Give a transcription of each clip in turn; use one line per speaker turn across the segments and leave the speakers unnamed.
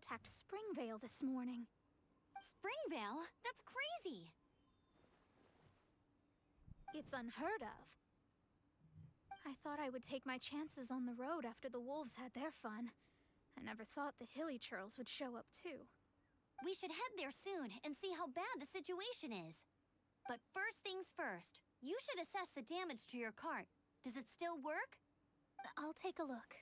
attacked Springvale this morning.
Springvale? That's crazy!
It's unheard of. I thought I would take my chances on the road after the wolves had their fun. I never thought the hilly churls would show up too.
We should head there soon and see how bad the situation is. But first things first, you should assess the damage to your cart. Does it still work?
I'll take a look.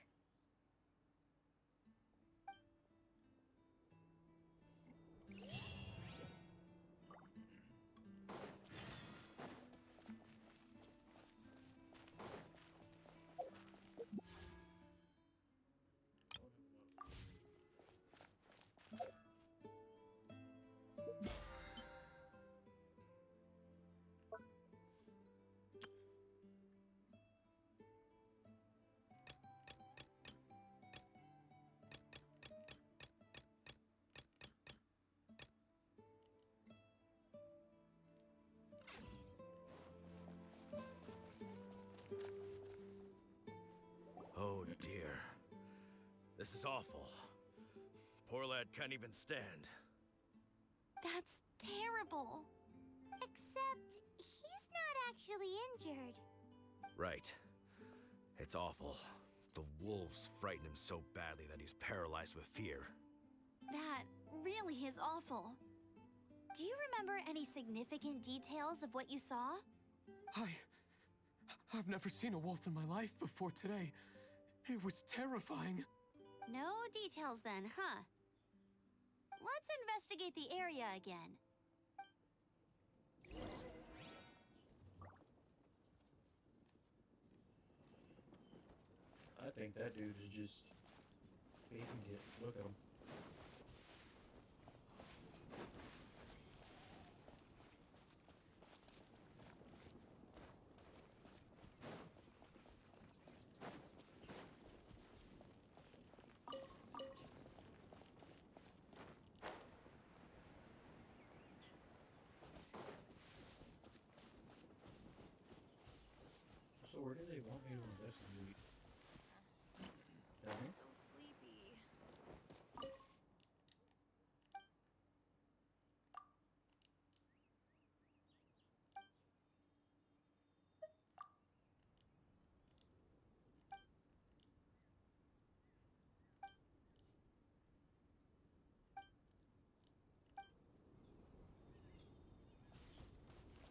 Oh dear. This is awful. Poor lad can't even stand.
That's terrible.
Except, he's not actually injured.
Right. It's awful. The wolves frighten him so badly that he's paralyzed with fear.
That really is awful. Do you remember any significant details of what you saw?
I've never seen a wolf in my life before today. It was terrifying.
No details then, huh? Let's investigate the area again.
I think that dude is just faking it. Look at him. So where do they want me to investigate? Down here?
So sleepy.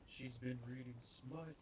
She's been reading smut.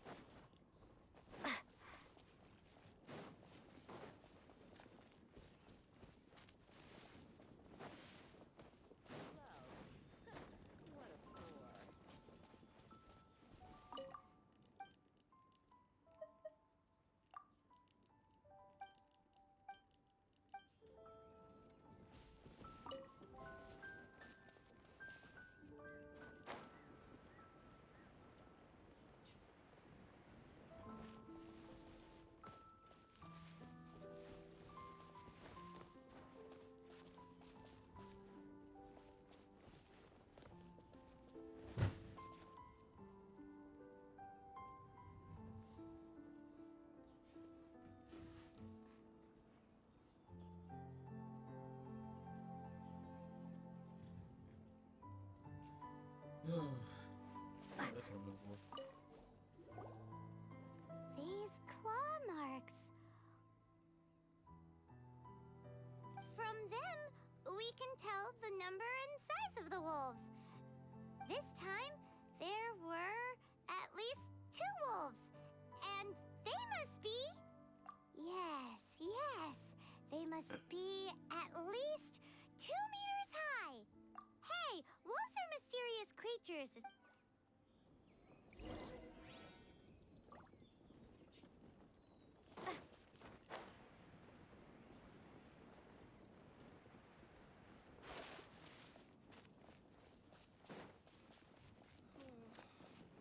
That's what I'm looking for.
These claw marks. From them, we can tell the number and size of the wolves. This time, there were at least 2 wolves. And they must be... Yes. They must be at least 2 meters high. Hey, wolves are mysterious creatures.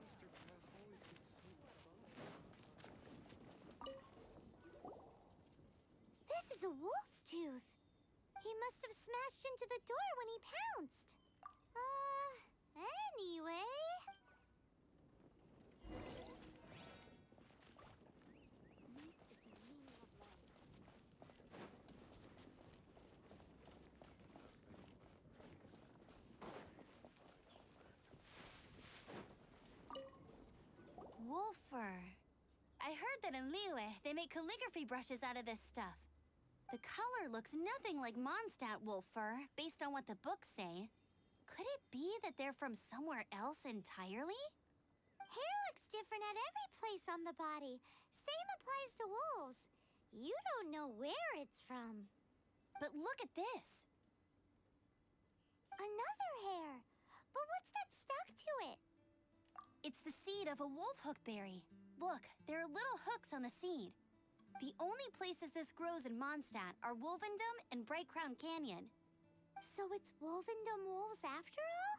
Mr. Jeff always gets so
This is a wolf's tooth. He must have smashed into the door when he pounced. Anyway... Meat is the meaning of life.
Nothing
that in Liyue, they make calligraphy brushes out of this stuff. The color looks nothing like Mondstadt wolf fur, based on what the books say. Could it be that they're from somewhere else entirely?
Hair looks different at every place on the body. Same applies to wolves. You don't know where it's from.
But look at this.
Another hair. But what's that stuck to it?
It's the seed of a wolf hook berry. Look, there are little hooks on the seed. The only places this grows in Mondstadt are Wolvendom and Bright Crown Canyon.
So it's Wolvendom wolves after all?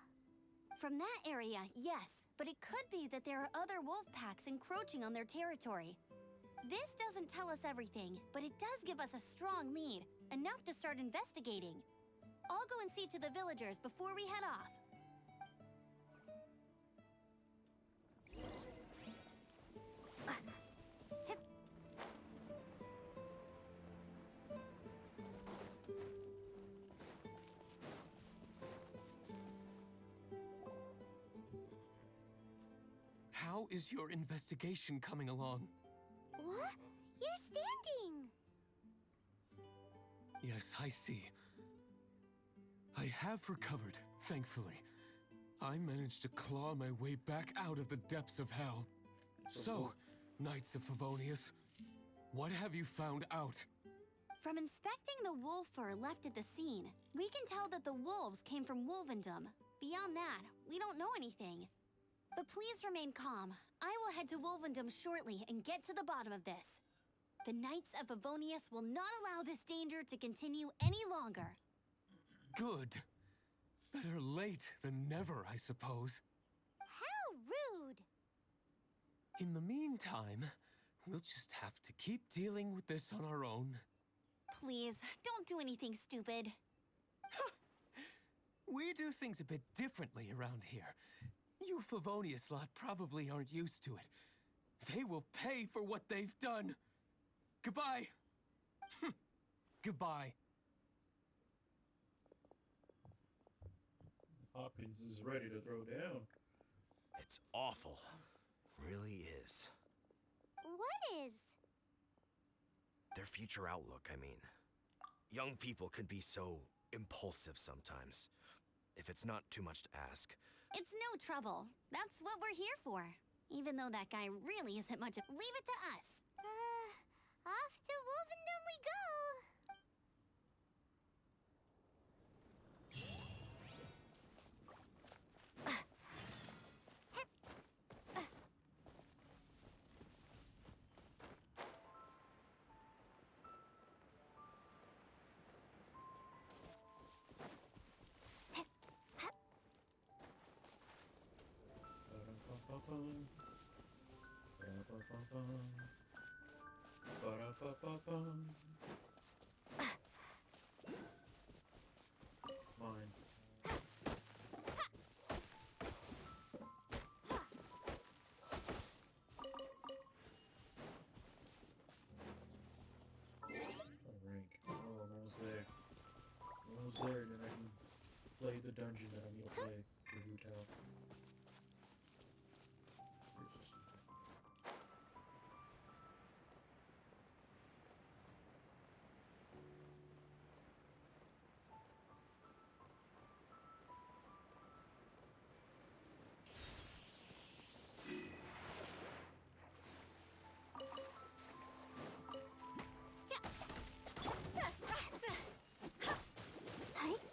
From that area, yes, but it could be that there are other wolf packs encroaching on their territory. This doesn't tell us everything, but it does give us a strong lead, enough to start investigating. I'll go and see to the villagers before we head off.
How is your investigation coming along?
What? You're standing!
Yes, I see. I have recovered, thankfully. I managed to claw my way back out of the depths of hell. So, Knights of Favonius, what have you found out?
From inspecting the wolf fur left at the scene, we can tell that the wolves came from Wolvendom. Beyond that, we don't know anything. But please remain calm. I will head to Wolvendom shortly and get to the bottom of this. The Knights of Favonius will not allow this danger to continue any longer.
Good. Better late than never, I suppose.
How rude!
In the meantime, we'll just have to keep dealing with this on our own.
Please, don't do anything stupid.
We do things a bit differently around here. You Favonius lot probably aren't used to it. They will pay for what they've done. Goodbye. Goodbye.
Hopkins is ready to throw down.
It's awful. Really is.
What is?
Their future outlook, I mean. Young people can be so impulsive sometimes. If it's not too much to ask.
It's no trouble. That's what we're here for. Even though that guy really isn't much of... Leave it to us.
Off to Wolvendom we go!
Ba-da-ba-ba-bum. Ba-da-ba-ba-bum. Ba-da-ba-ba-bum. Mine. Rank. Oh, I'm almost there. Almost there, and then I can play the dungeon that I need to play for Wu Tao.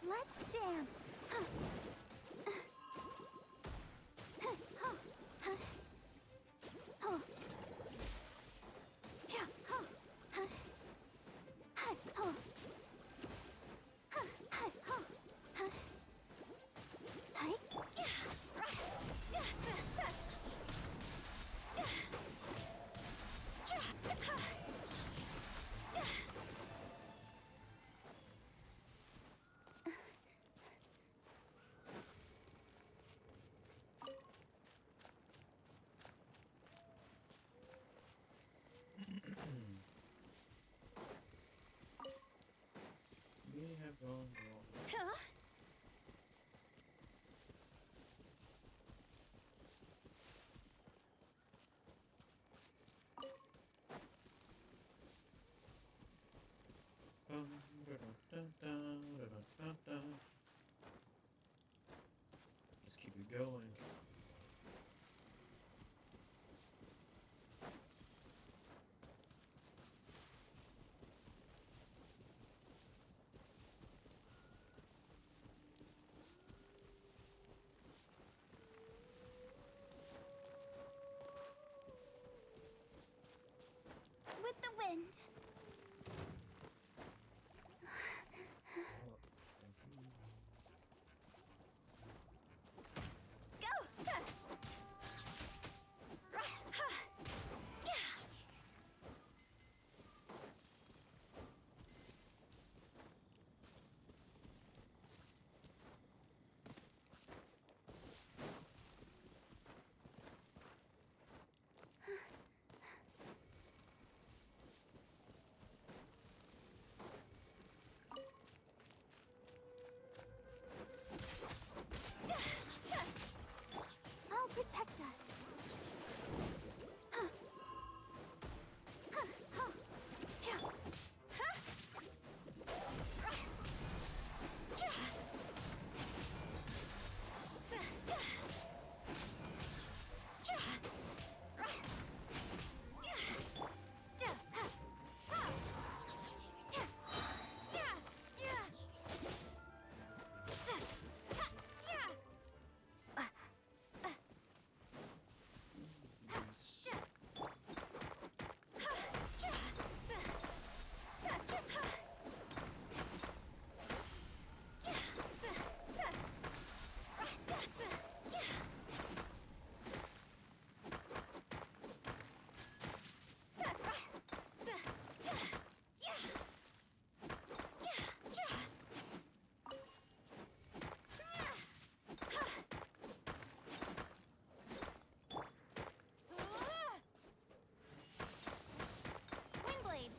Let's dance!
We have gone wrong.
Huh?
going.
With the wind.
Oh, thank you.
Go! I'll protect us.
Windblade.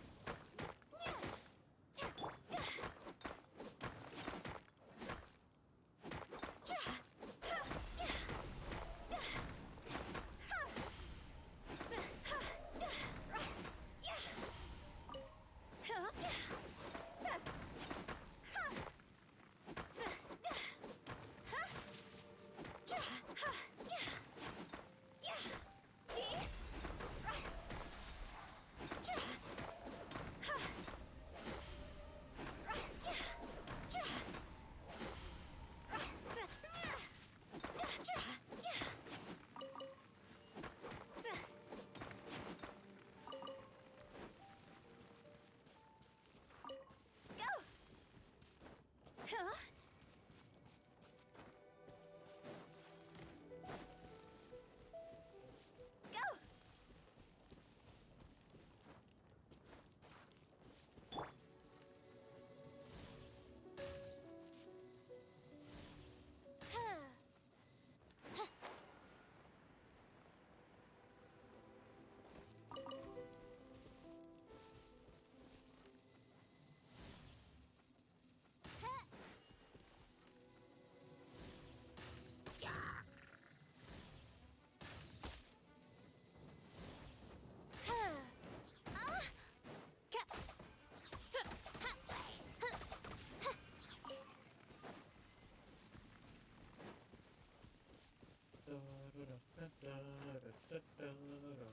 Da-da-da-da-da-da-da-da.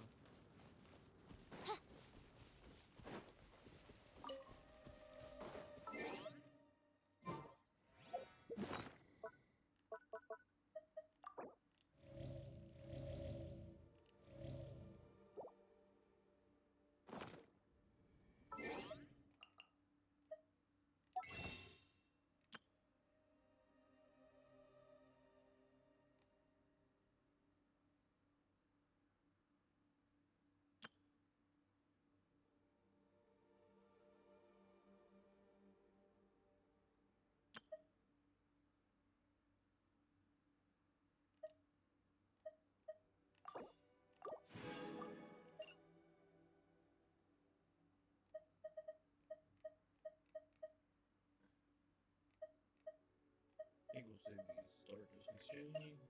Eagle City Stardust Exchange.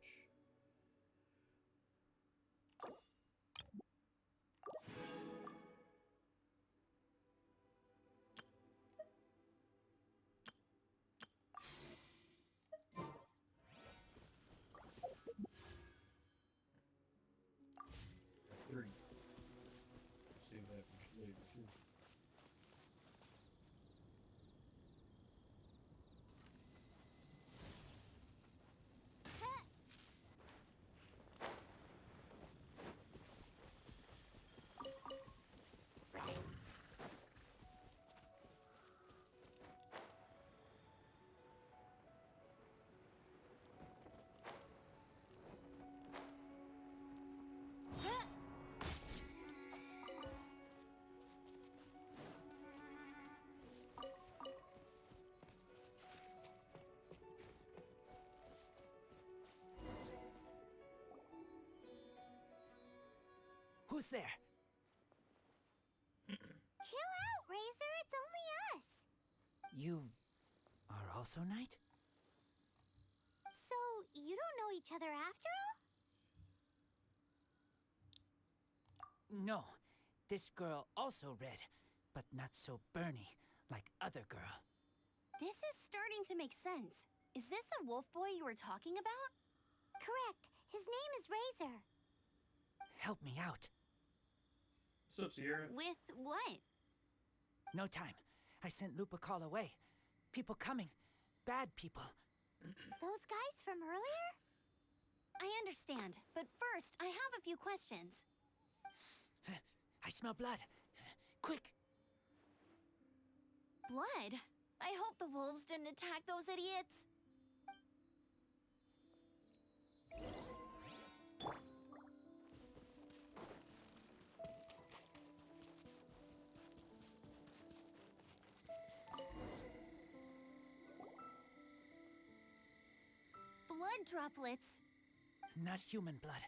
Who's there?
Chill out, Razor. It's only us.
You are also Knight?
So, you don't know each other after all?
No. This girl also red, but not so burny like other girl.
This is starting to make sense. Is this the wolf boy you were talking about?
Correct. His name is Razor.
Help me out.
What's up, Sierra?
With what?
No time. I sent Lupercal away. People coming. Bad people.
Those guys from earlier?
I understand, but first, I have a few questions.
I smell blood. Quick!
Blood? I hope the wolves didn't attack those idiots. Blood droplets.
Not human blood.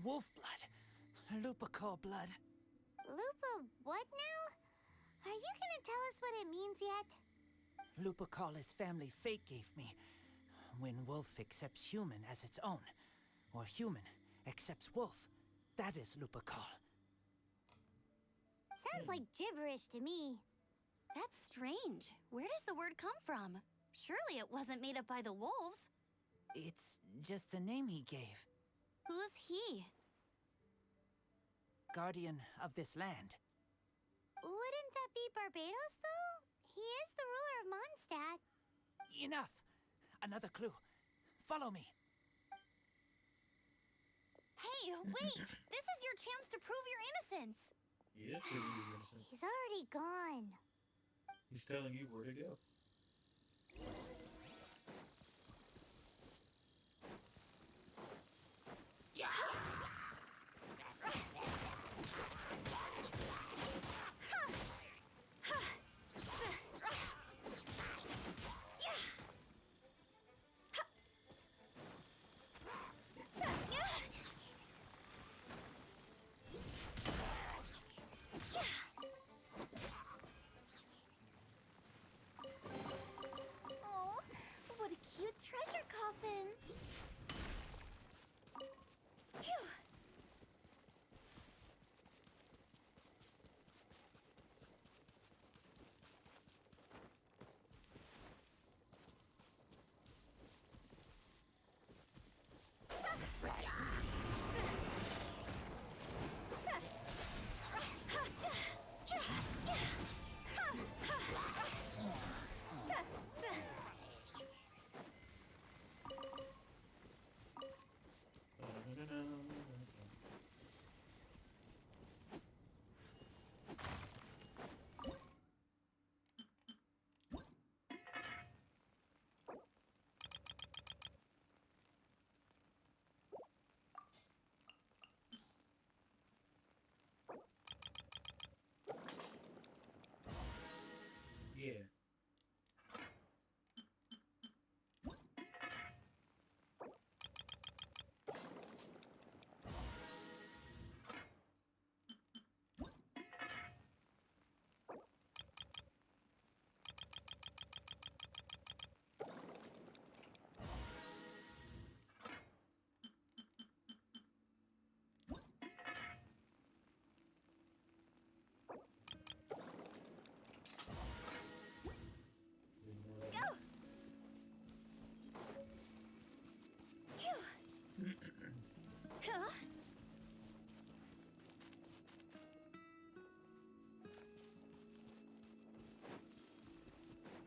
Wolf blood. Lupercal blood.
Lupa, what now? Are you gonna tell us what it means yet?
Lupercal is family fate gave me. When wolf accepts human as its own, or human accepts wolf, that is Lupercal.
Sounds like gibberish to me.
That's strange. Where does the word come from? Surely it wasn't made up by the wolves.
It's just the name he gave.
Who's he?
Guardian of this land.
Wouldn't that be Barbados, though? He is the ruler of Mondstadt.
Enough! Another clue. Follow me.
Hey, wait! This is your chance to prove your innocence!
He is proving he's innocent.
He's already gone.
He's telling you where to go.
Oh, what a cute treasure coffin! Phew! Yeah. Huh?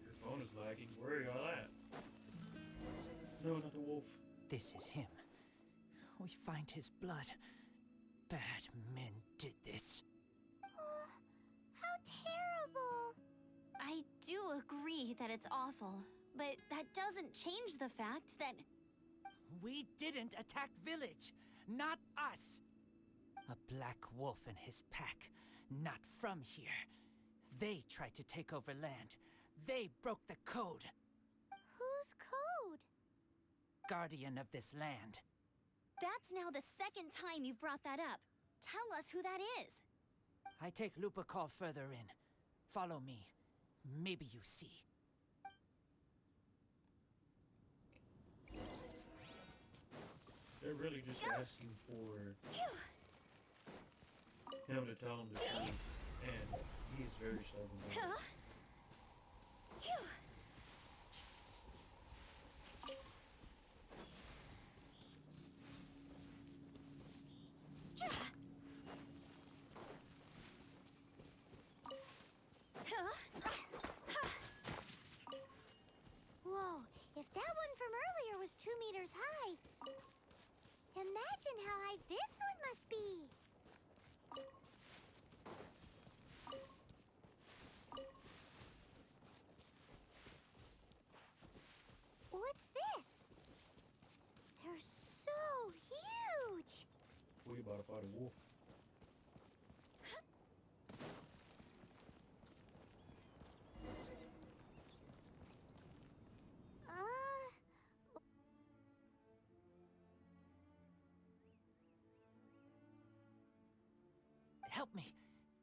Your phone is lagging. Where are y'all at? No, not the wolf.
This is him. We find his blood. Bad men did this.
How terrible.
I do agree that it's awful, but that doesn't change the fact that...
We didn't attack village. Not us. A black wolf and his pack. Not from here. They tried to take over land. They broke the code.
Whose code?
Guardian of this land.
That's now the second time you've brought that up. Tell us who that is.
I take Lupa call further in. Follow me. Maybe you see.
They're really just asking for him to tell them the truth, and he's very stubborn.
Huh? Phew.
Whoa, if that one from earlier was 2 meters high, imagine how high this one must be. What's this? They're so huge.
We about to fight a wolf.
Help me.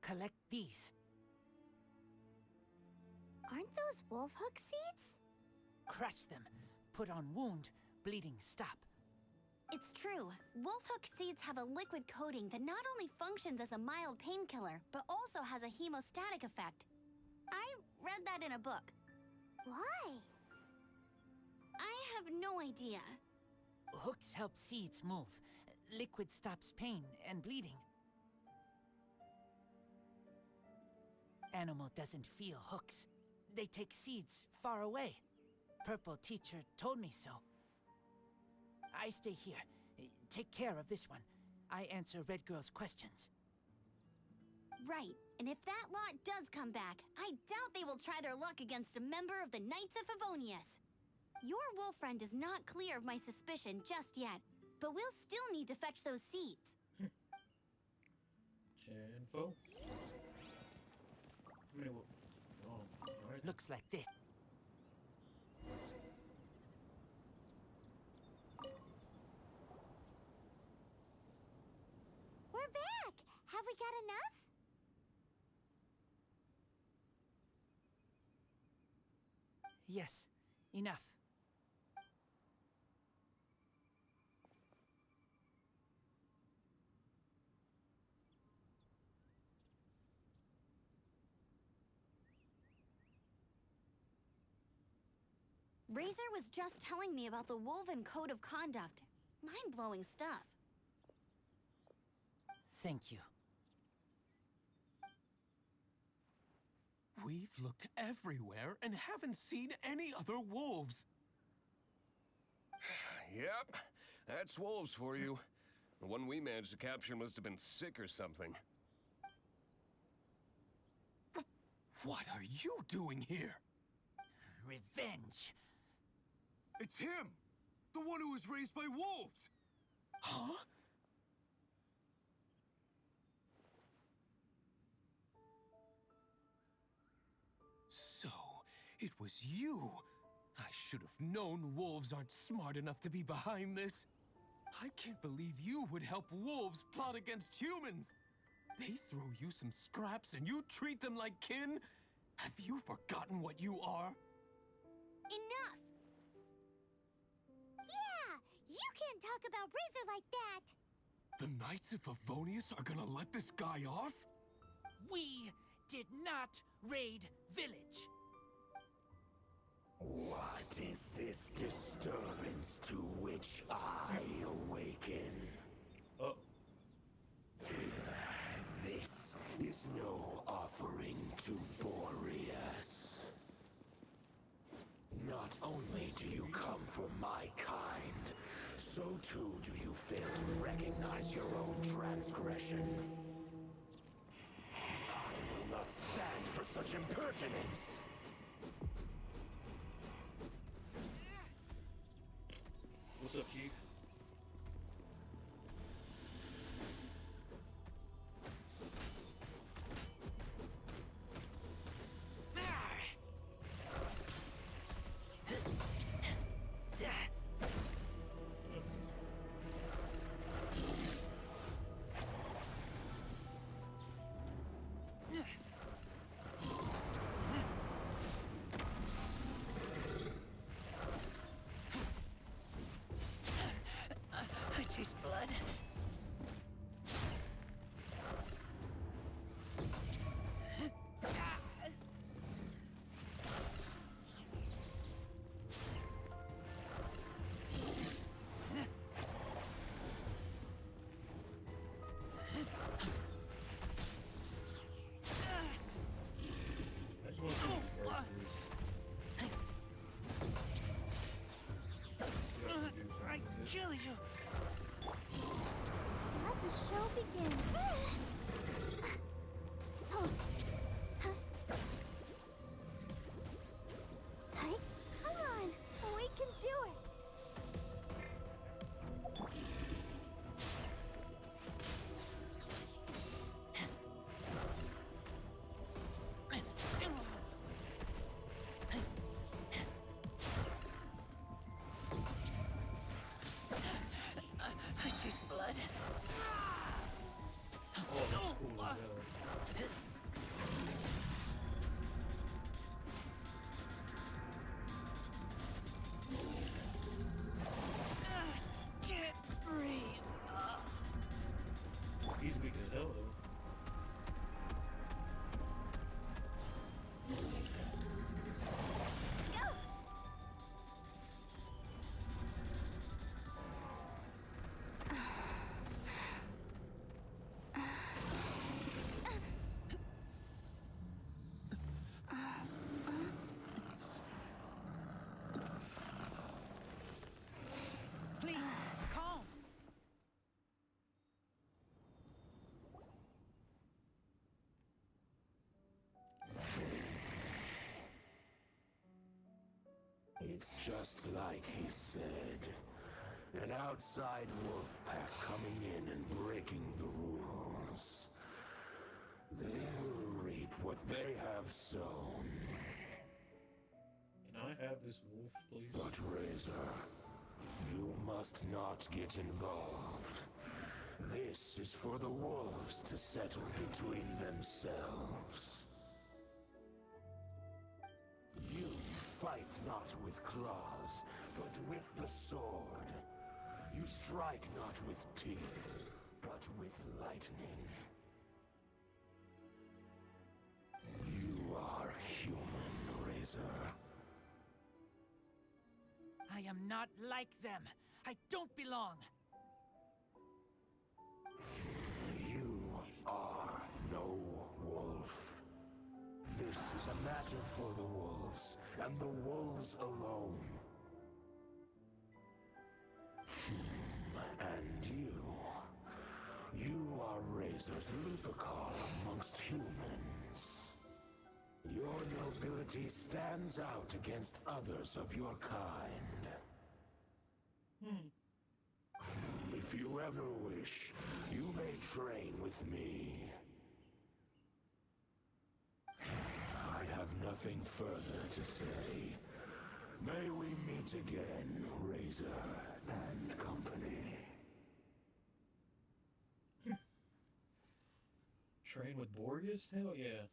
Collect these.
Aren't those wolf hook seeds?
Crush them. Put on wound. Bleeding stop.
It's true. Wolfhook seeds have a liquid coating that not only functions as a mild painkiller, but also has a hemostatic effect. I read that in a book.
Why?
I have no idea.
Hooks help seeds move. Liquid stops pain and bleeding. Animal doesn't feel hooks. They take seeds far away. Purple teacher told me so. I stay here. Take care of this one. I answer Red Girl's questions.
Right, and if that lot does come back, I doubt they will try their luck against a member of the Knights of Favonius. Your wolf friend is not clear of my suspicion just yet, but we'll still need to fetch those seeds.
Info. I mean, oh, alright.
Looks like this.
We're back. Have we got enough?
Yes, enough.
Razor was just telling me about the Wolven Code of Conduct. Mind-blowing stuff.
Thank you.
We've looked everywhere and haven't seen any other wolves.
Yep, that's wolves for you. The one we managed to capture must have been sick or something.
What are you doing here?
Revenge.
It's him! The one who was raised by wolves! Huh? So, it was you! I should have known wolves aren't smart enough to be behind this. I can't believe you would help wolves plot against humans! They throw you some scraps and you treat them like kin? Have you forgotten what you are?
Enough!
Yeah! You can't talk about Razor like that!
The Knights of Favonius are gonna let this guy off?
We did not raid village.
What is this disturbance to which I awaken?
Oh,
This is no offering to Boreas. Not only do you come from my kind, so too do you fail to recognize your own transgression. I will not stand for such impertinence.
what's up, Chief?
blood.
I just want to see these verses. See what I can do
I
something with it.
kill you.
Let the show begin. Oh. Huh. Hey, come on. We can do it.
I taste blood.
Oh, that's cool as hell.
Can't breathe.
He's weak as hell, though.
Please, calm.
It's just like he said. An outside wolf pack coming in and breaking the rules. They will reap what they have sown.
Can I have this wolf, please?
But Razor, you must not get involved. This is for the wolves to settle between themselves. You fight not with claws, but with the sword. You strike not with teeth, but with lightning. You are human, Razor.
I am not like them. I don't belong.
You are no wolf. This is a matter for the wolves, and the wolves alone. And you are Razor's Lupercal amongst humans. Your nobility stands out against others of your kind. If you ever wish, you may train with me. I have nothing further to say. May we meet again, Razor and company.
Train with Borges? Hell yeah.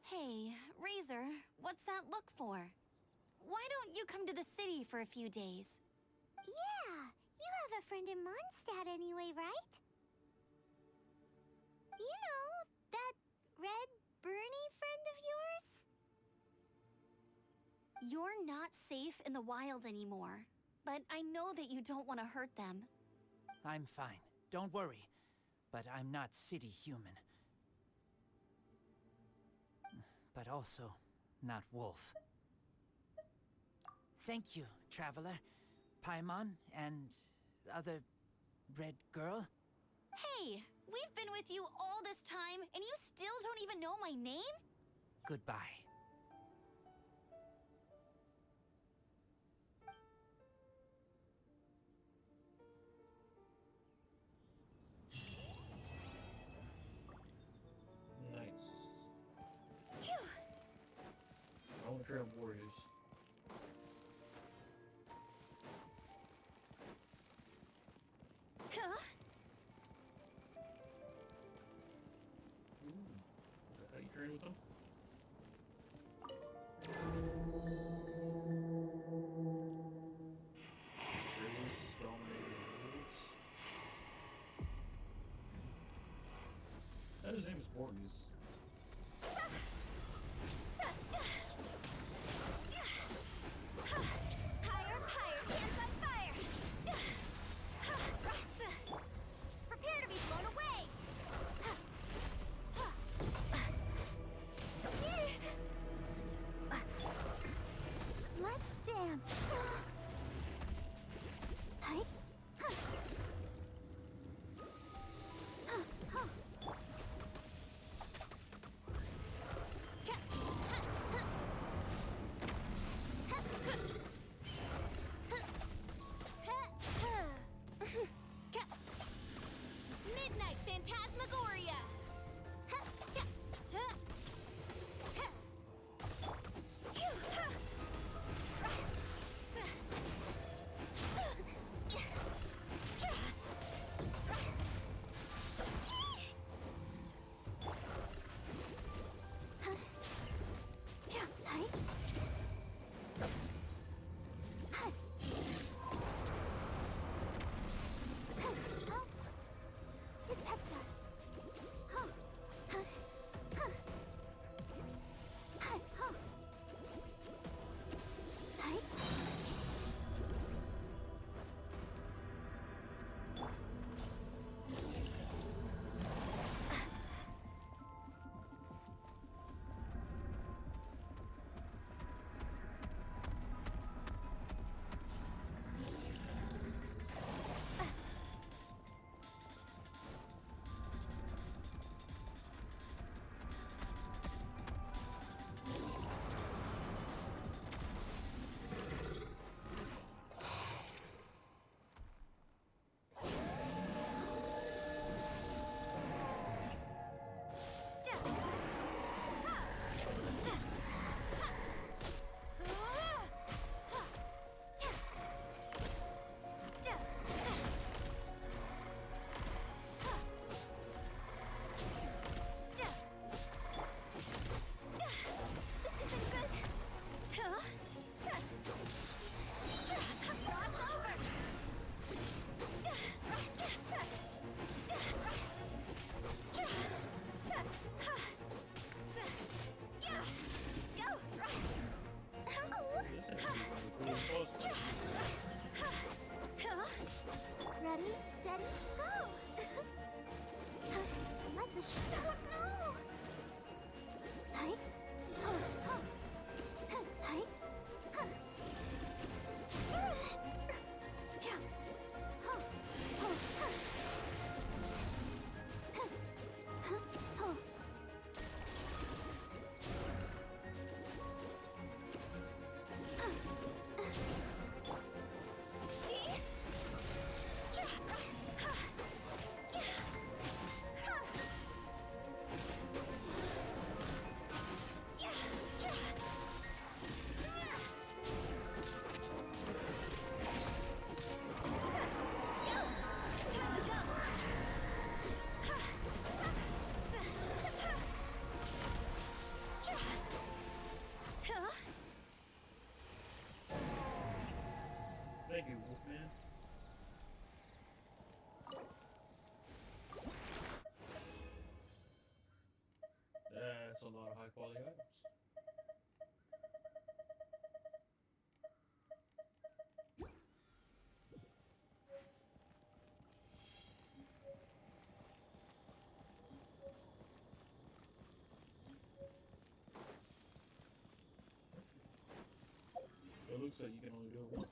Hey, Razor, what's that look for? Why don't you come to the city for a few days?
Yeah, you have a friend in Mondstadt anyway, right? You know, that red Bernie friend of yours?
You're not safe in the wild anymore, but I know that you don't want to hurt them.
I'm fine. Don't worry. But I'm not city human. But also not wolf. Thank you, traveler. Paimon and other red girl.
Hey, we've been with you all this time, and you still don't even know my name?
Goodbye.
Nice.
Phew.
I want to train with Borges.
Huh?
Is that how you train with them? Sure, those stone hornies.
Higher, higher, hands on fire!
Prepare to be blown away!
Let's dance. Hi.
Midnight Phantasmagoria!
Protect us. Ready, steady, go! Let the oh no! Hi. Ho, ho. Hi. Yeah. Ho, ho, ho.
Thank you, Wolfman. That's a lot of high quality items. It looks like you can only do it once.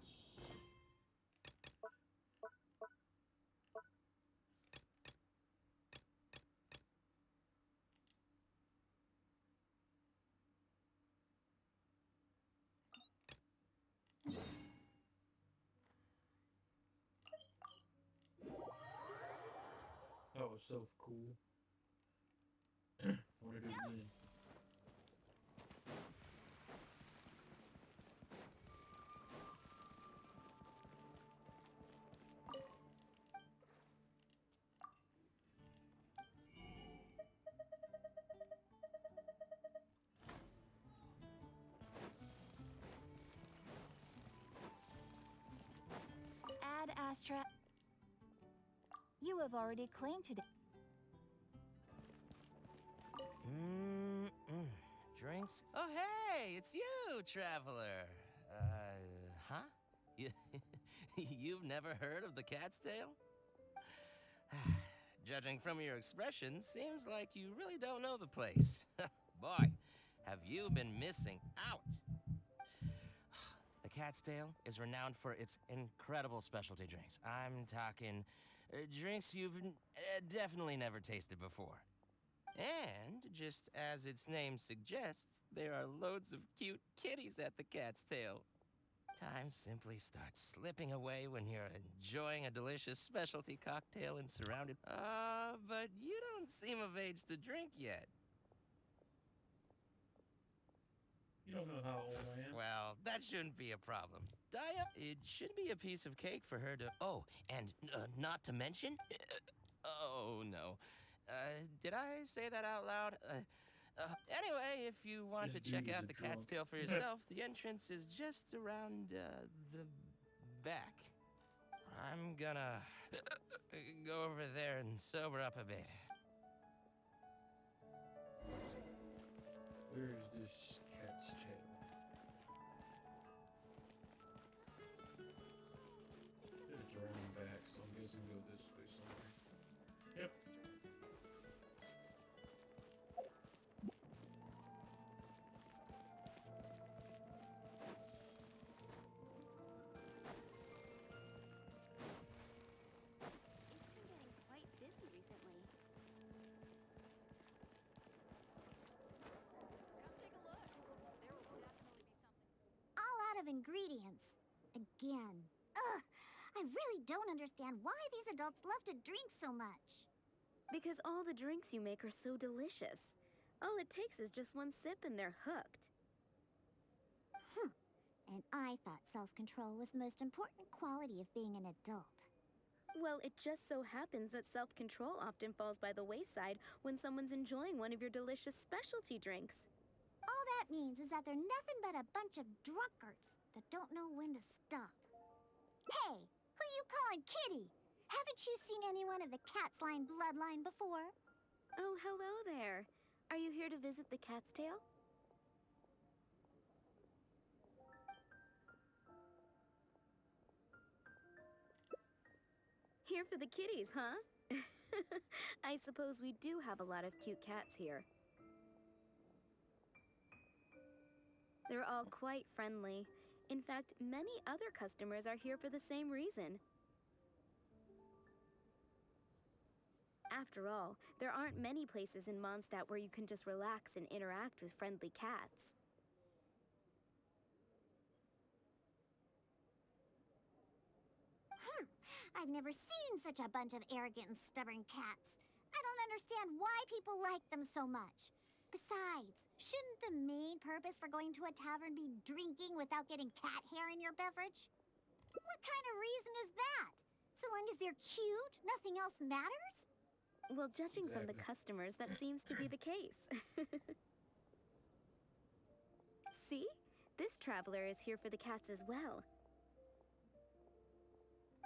That was so cool. I wanna do it again.
Ad Astra. You have already claimed today.
Drinks? Oh, hey, it's you, traveler. Huh? You, you've never heard of the Cat's Tail? Judging from your expression, seems like you really don't know the place. Boy, have you been missing out. The Cat's Tail is renowned for its incredible specialty drinks. I'm talking drinks you've definitely never tasted before. And, just as its name suggests, there are loads of cute kitties at the Cat's Tail. Time simply starts slipping away when you're enjoying a delicious specialty cocktail and surrounded. But you don't seem of age to drink yet.
You don't know how old I am.
Well, that shouldn't be a problem. Daya, it should be a piece of cake for her to. Oh, and not to mention. Oh no. Did I say that out loud? Anyway, if you want
This
to check
dude is
out
a
the Cat's
drunk.
Tail for yourself, the entrance is just around the back. I'm gonna go over there and sober up a bit.
Where is this cat's tail? It's around back, so I'm guessing go this way somewhere. Yep.
It's been getting quite busy recently.
All out of ingredients. Again. Ugh! I really don't understand why these adults love to drink so much.
Because all the drinks you make are so delicious. All it takes is just one sip and they're hooked.
And I thought self-control was the most important quality of being an adult.
Well, it just so happens that self-control often falls by the wayside when someone's enjoying one of your delicious specialty drinks.
All that means is that they're nothing but a bunch of drunkards that don't know when to stop. Hey, who you calling Kitty? Haven't you seen anyone of the Cat's Line bloodline before?
Oh, hello there. Are you here to visit the Cat's Tail? Here for the kitties, huh? I suppose we do have a lot of cute cats here. They're all quite friendly. In fact, many other customers are here for the same reason. After all, there aren't many places in Mondstadt where you can just relax and interact with friendly cats.
I've never seen such a bunch of arrogant and stubborn cats. I don't understand why people like them so much. Besides, shouldn't the main purpose for going to a tavern be drinking without getting cat hair in your beverage? What kind of reason is that? So long as they're cute, nothing else matters?
Well, judging from the
Exactly.
customers, that seems to be the case. See? This traveler is here for the cats as well.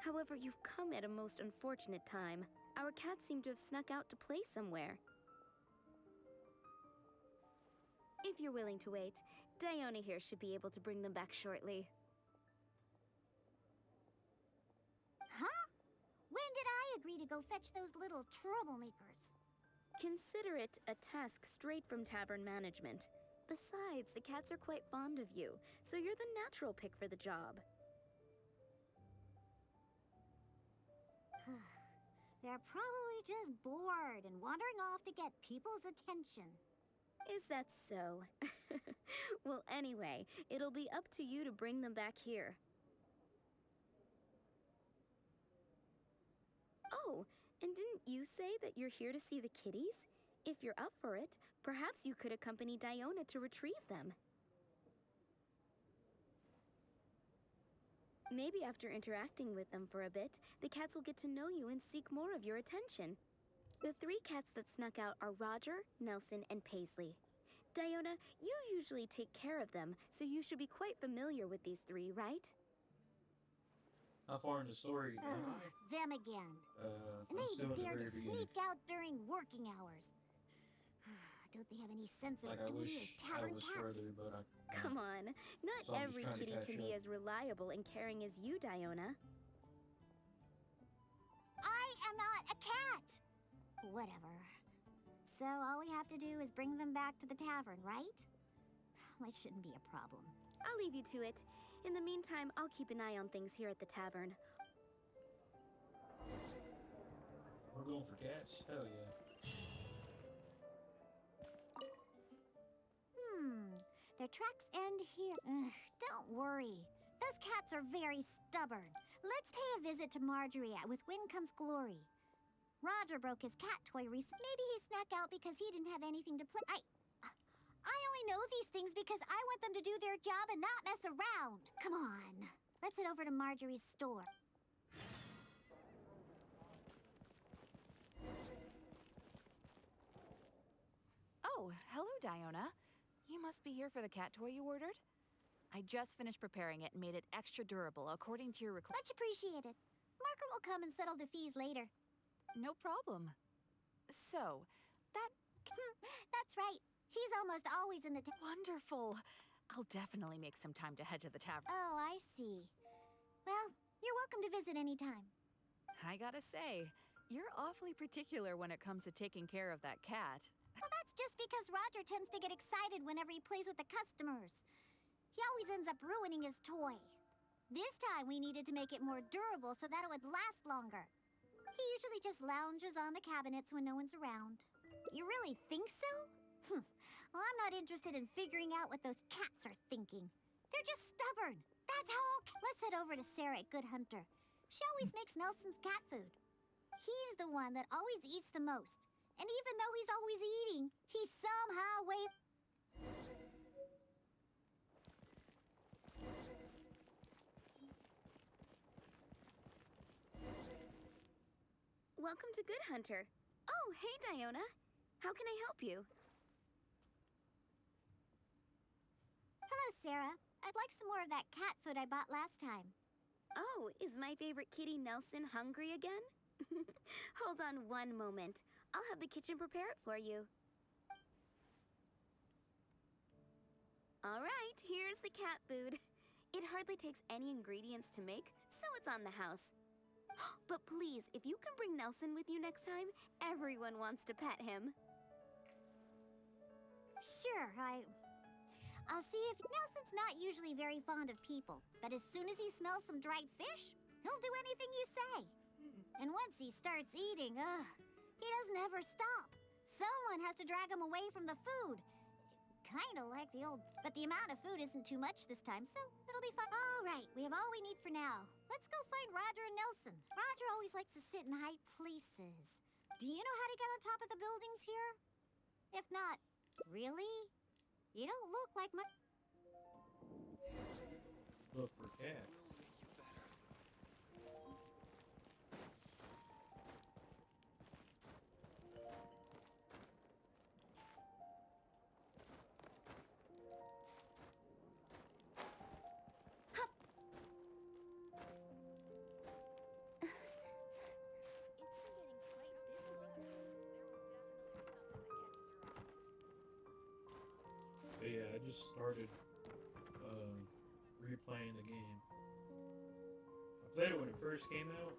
However, you've come at a most unfortunate time. Our cats seem to have snuck out to play somewhere. If you're willing to wait, Diona here should be able to bring them back shortly.
Huh? When did I agree to go fetch those little troublemakers?
Consider it a task straight from tavern management. Besides, the cats are quite fond of you, so you're the natural pick for the job.
They're probably just bored and wandering off to get people's attention.
Is that so? Well, anyway, it'll be up to you to bring them back here. Oh, and didn't you say that you're here to see the kitties? If you're up for it, perhaps you could accompany Diona to retrieve them. Maybe after interacting with them for a bit, the cats will get to know you and seek more of your attention. The 3 cats that snuck out are Roger, Nelson, and Paisley. Diona, you usually take care of them, so you should be quite familiar with these 3, right?
How far in the story am
Ugh,
I?
them again.
I'm
And they
still at the
dare
very
to
beginning.
sneak out during working hours. Don't they have any sense of
Like, I wish
duty as
I
tavern
was
cats?
further, but I.
Come on, not
So I'm just
every
trying to
kitty
catch
can be
up.
as reliable and caring as you, Diona.
I am not a cat! Whatever. So all we have to do is bring them back to the tavern, right? That shouldn't be a problem.
I'll leave you to it. In the meantime, I'll keep an eye on things here at the tavern.
We're going for cats? Hell yeah.
Their tracks end here. Ugh, don't worry. Those cats are very stubborn. Let's pay a visit to Marjorie with Wind Comes Glory. Roger broke his cat toy recently. Maybe he snuck out because he didn't have anything to play. I only know these things because I want them to do their job and not mess around. Come on. Let's head over to Marjorie's store.
Oh, hello, Diona. You must be here for the cat toy you ordered? I just finished preparing it and made it extra durable according to your request.
Much appreciated. Margaret will come and settle the fees later.
No problem. So, that...
That's right. He's almost always in the
Wonderful. I'll definitely make some time to head to the tavern.
Oh, I see. Well, you're welcome to visit anytime.
I gotta say, you're awfully particular when it comes to taking care of that cat.
Well, that's just because Roger tends to get excited whenever he plays with the customers. He always ends up ruining his toy. This time we needed to make it more durable so that it would last longer. He usually just lounges on the cabinets when no one's around. You really think so? Well, I'm not interested in figuring out what those cats are thinking. They're just stubborn. That's how Let's head over to Sarah at Good Hunter. She always makes Nelson's cat food. He's the one that always eats the most. And even though he's always eating, he somehow weighs...
Welcome to Good Hunter. Oh, hey, Diona. How can I help you?
Hello, Sarah. I'd like some more of that cat food I bought last time.
Oh, is my favorite kitty Nelson hungry again? Hold on one moment. I'll have the kitchen prepare it for you. All right, here's the cat food. It hardly takes any ingredients to make, so it's on the house. But please, if you can bring Nelson with you next time, everyone wants to pet him.
Sure, I'll see if... Nelson's not usually very fond of people, but as soon as he smells some dried fish, he'll do anything you say. And once he starts eating, he doesn't ever stop. Someone has to drag him away from the food. Kinda like the old... But the amount of food isn't too much this time, so it'll be fine. All right, we have all we need for now. Let's go find Roger and Nelson. Roger always likes to sit in high places. Do you know how to get on top of the buildings here? If not, really? You don't look like much...
Look for cats. But yeah, I just started replaying the game. I played it when it first came out,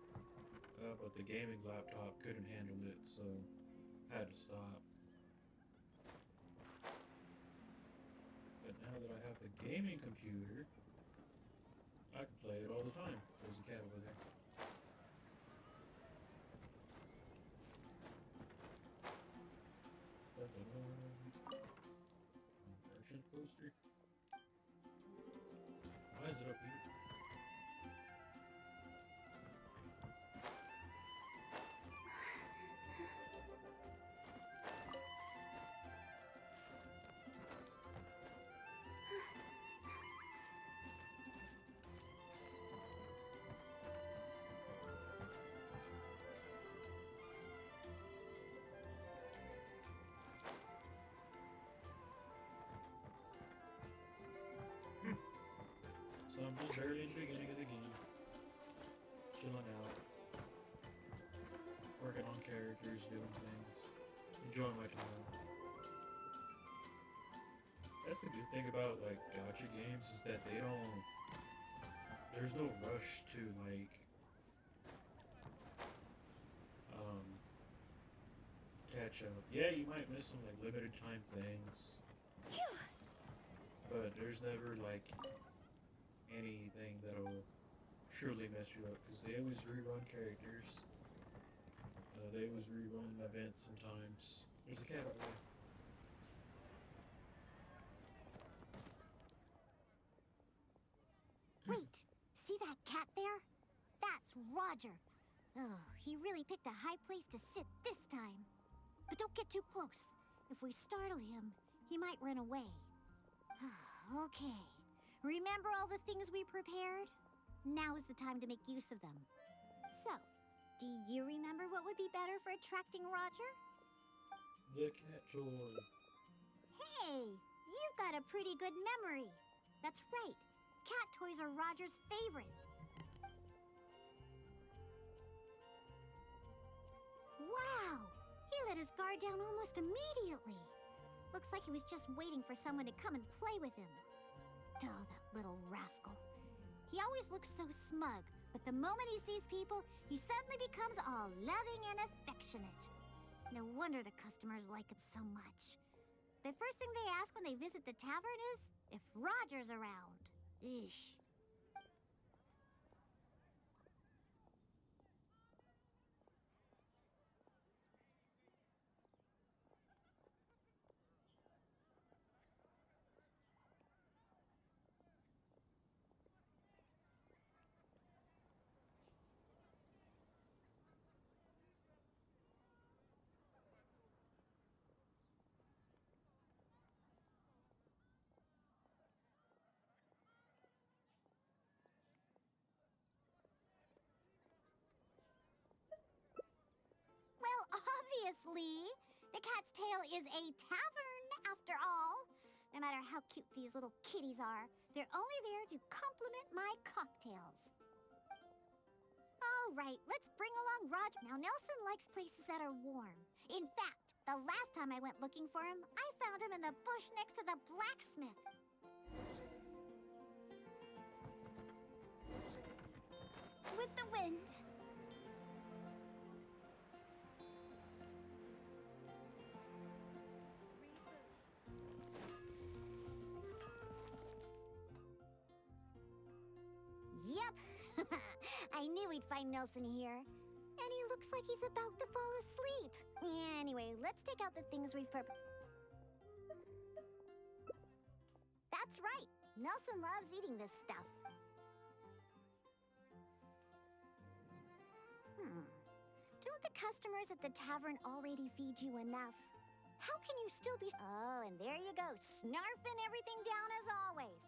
but the gaming laptop couldn't handle it, so I had to stop. But now that I have the gaming computer, I can play it all the time. There's a cat over there. Merchant poster. Why is it up here? So I'm just barely in the beginning of the game. Chilling out. Working on characters, doing things. Enjoying my time. That's the good thing about like gacha games is that they don't. There's no rush to like catch up. Yeah, you might miss some like limited time things, but there's never like anything that'll truly mess you up because they always rerun characters. They always rerun events sometimes. There's a category.
Wait, see that cat there? That's Roger. Oh, he really picked a high place to sit this time. But don't get too close. If we startle him, he might run away. Okay. Remember all the things we prepared? Now is the time to make use of them. So, do you remember what would be better for attracting Roger?
The cat toy.
Hey, you've got a pretty good memory. That's right. Cat toys are Roger's favorite. Wow! He let his guard down almost immediately. Looks like he was just waiting for someone to come and play with him. Oh, that little rascal. He always looks so smug, but the moment he sees people, he suddenly becomes all loving and affectionate. No wonder the customers like him so much. The first thing they ask when they visit the tavern is if Roger's around. Eesh. Well, obviously, the Cat's Tail is a tavern, after all. No matter how cute these little kitties are, they're only there to compliment my cocktails. All right, let's bring along Roger. Now, Nelson likes places that are warm. In fact, the last time I went looking for him, I found him in the bush next to the blacksmith. With the wind. Yep. I knew we'd find Nelson here. And he looks like he's about to fall asleep. Anyway, let's take out the things we've prepared. That's right. Nelson loves eating this stuff. Don't the customers at the tavern already feed you enough? How can you still be... Oh, and there you go, snarfing everything down as always.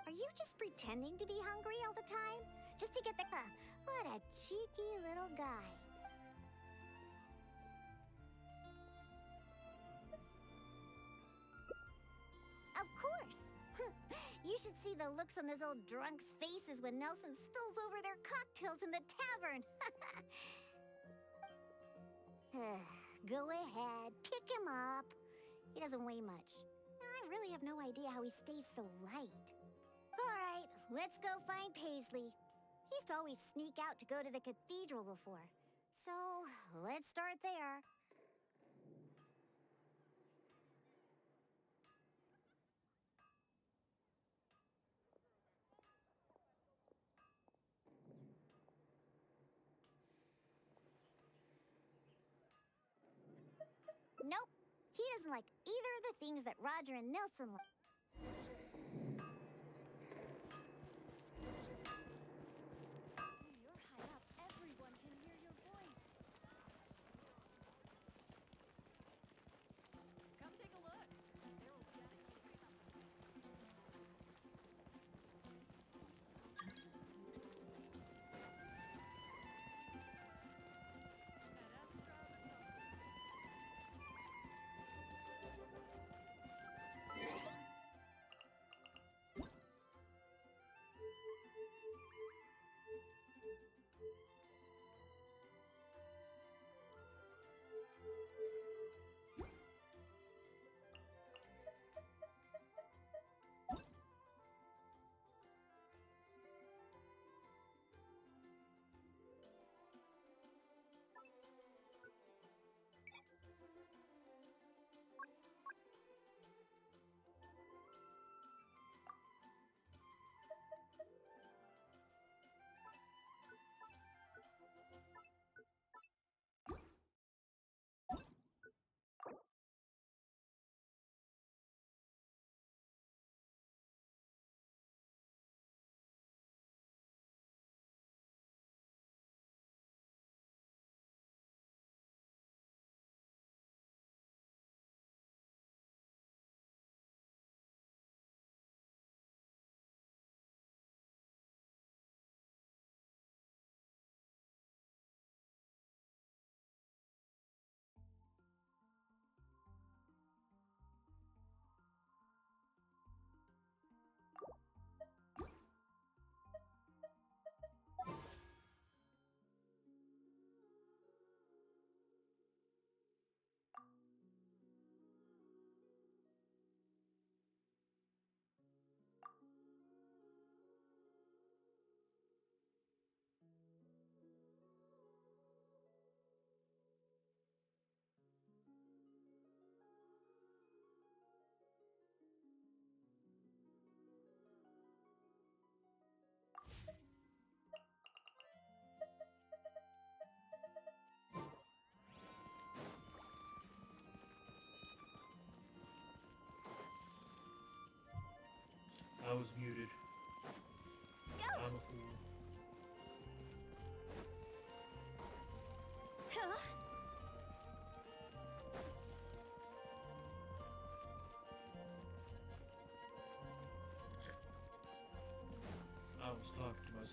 Are you just pretending to be hungry all the time? Just to get the... what a cheeky little guy. Of course. You should see the looks on those old drunks' faces when Nelson spills over their cocktails in the tavern. Go ahead, pick him up. He doesn't weigh much. I really have no idea how he stays so light. All right, let's go find Paisley. He used to always sneak out to go to the cathedral before. So, let's start there. Nope. He doesn't like either of the things that Roger and Nelson like.
You're high up. Everyone can hear your voice. Come take a look. There will be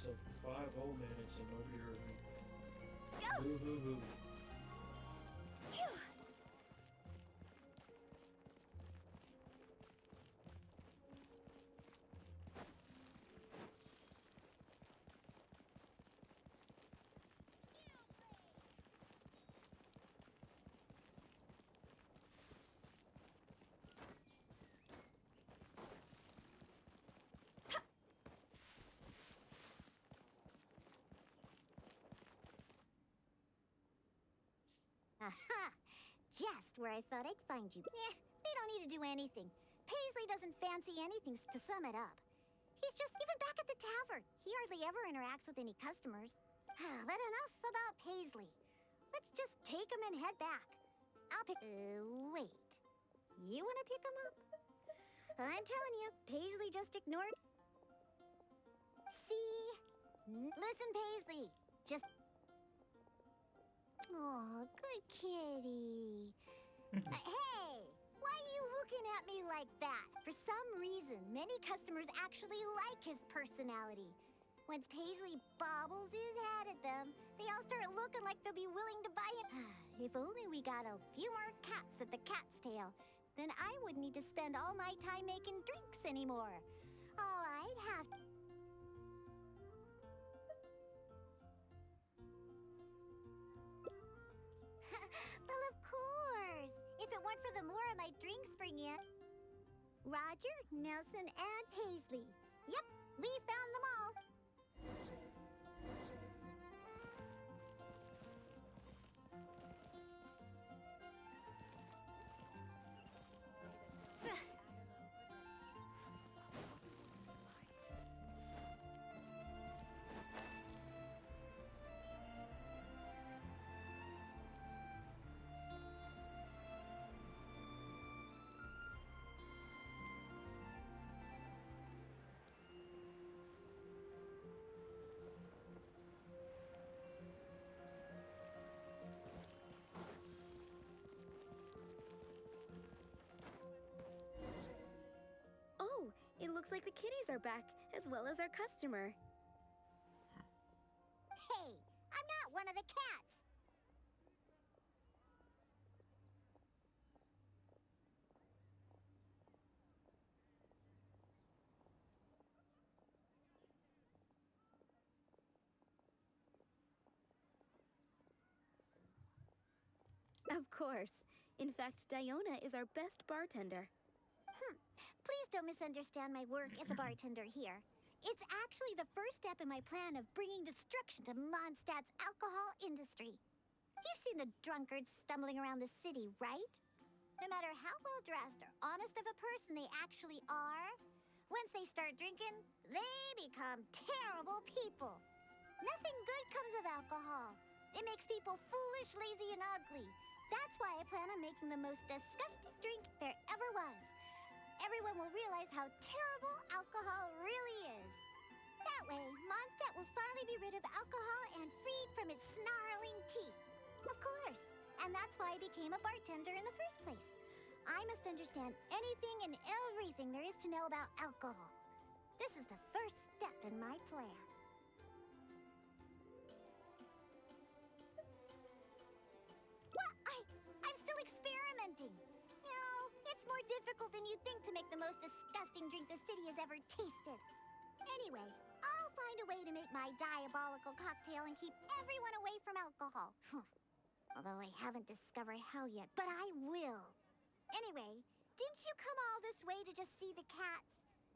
myself for 5 whole minutes and nobody heard me. Boo hoo hoo.
Phew.
Aha! Just where I thought I'd find you. We don't need to do anything. Paisley doesn't fancy anything, to sum it up. He's just even back at the tavern. He hardly ever interacts with any customers. But enough about Paisley. Let's just take him and head back. I'll pick... wait. You want to pick him up? I'm telling you, Paisley just ignored... See? Listen, Paisley. Just... Oh, good kitty. Hey, why are you looking at me like that? For some reason, many customers actually like his personality. Once Paisley bobbles his head at them, they all start looking like they'll be willing to buy him. If only we got a few more cats at the cat's tail, then I wouldn't need to spend all my time making drinks anymore. All I'd have to... Well, of course. If it weren't for the more of my drinks bring in. Roger, Nelson, and Paisley. Yep, we found them all.
Oh, it looks like the kitties are back, as well as our customer.
Hey, I'm not one of the cats.
Of course. In fact, Diona is our best bartender.
Please don't misunderstand my work as a bartender here. It's actually the first step in my plan of bringing destruction to Mondstadt's alcohol industry. You've seen the drunkards stumbling around the city, right? No matter how well dressed or honest of a person they actually are, once they start drinking, they become terrible people. Nothing good comes of alcohol. It makes people foolish, lazy, and ugly. That's why I plan on making the most disgusting drink there ever was. Everyone will realize how terrible alcohol really is. That way, Mondstadt will finally be rid of alcohol and freed from its snarling teeth. Of course. And that's why I became a bartender in the first place. I must understand anything and everything there is to know about alcohol. This is the first step in my plan. What? I'm still experimenting. You know, it's more difficult than you think to make the most disgusting drink the city has ever tasted. Anyway, I'll find a way to make my diabolical cocktail and keep everyone away from alcohol. Although I haven't discovered how yet, but I will. Anyway, didn't you come all this way to just see the cats?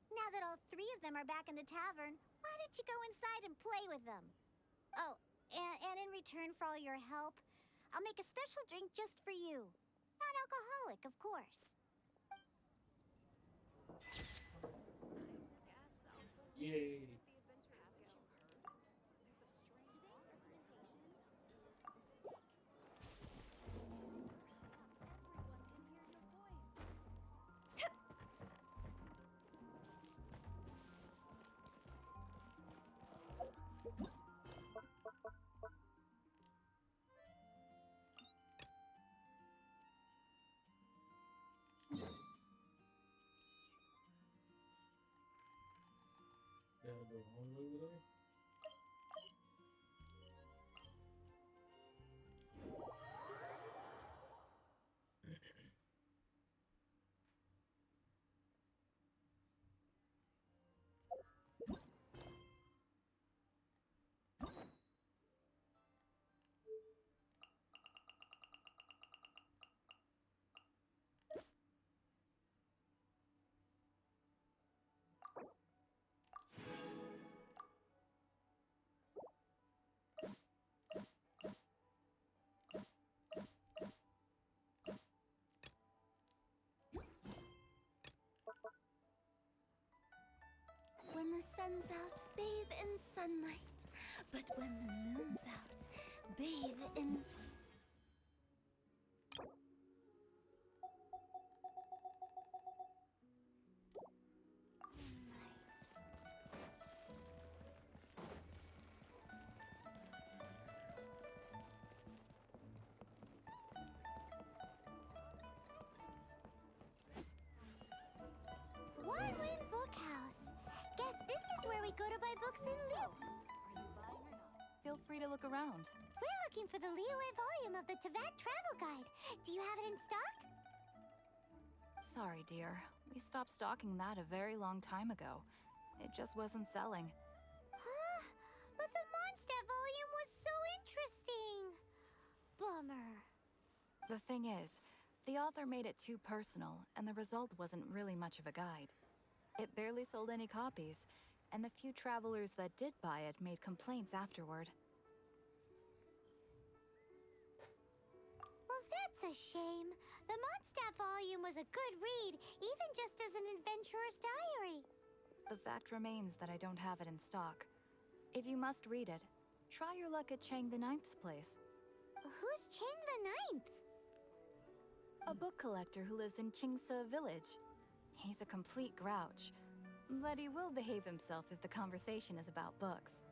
Now that all 3 of them are back in the tavern, why don't you go inside and play with them? Oh, and in return for all your help, I'll make a special drink just for you. Non-alcoholic, of course.
Yay. Gotta go all the way over there.
sun's out, bathe in sunlight. But when the moon's out, bathe in...
One-Win Bookhouse. Guess this is where we go to buy books in Liyue.
Are you buying or not? Feel free to look around.
We're looking for the Liyue volume of the Teyvat Travel Guide. Do you have it in stock?
Sorry, dear. We stopped stocking that a very long time ago. It just wasn't selling.
Huh? But the Mondstadt volume was so interesting. Bummer.
The thing is, the author made it too personal, and the result wasn't really much of a guide. It barely sold any copies, and the few travelers that did buy it made complaints afterward.
Well, that's a shame. The Mondstadt volume was a good read, even just as an adventurer's diary.
The fact remains that I don't have it in stock. If you must read it, try your luck at Chang the Ninth's place.
Who's Chang the Ninth?
A book collector who lives in Qingse Village. He's a complete grouch, but he will behave himself if the conversation is about books.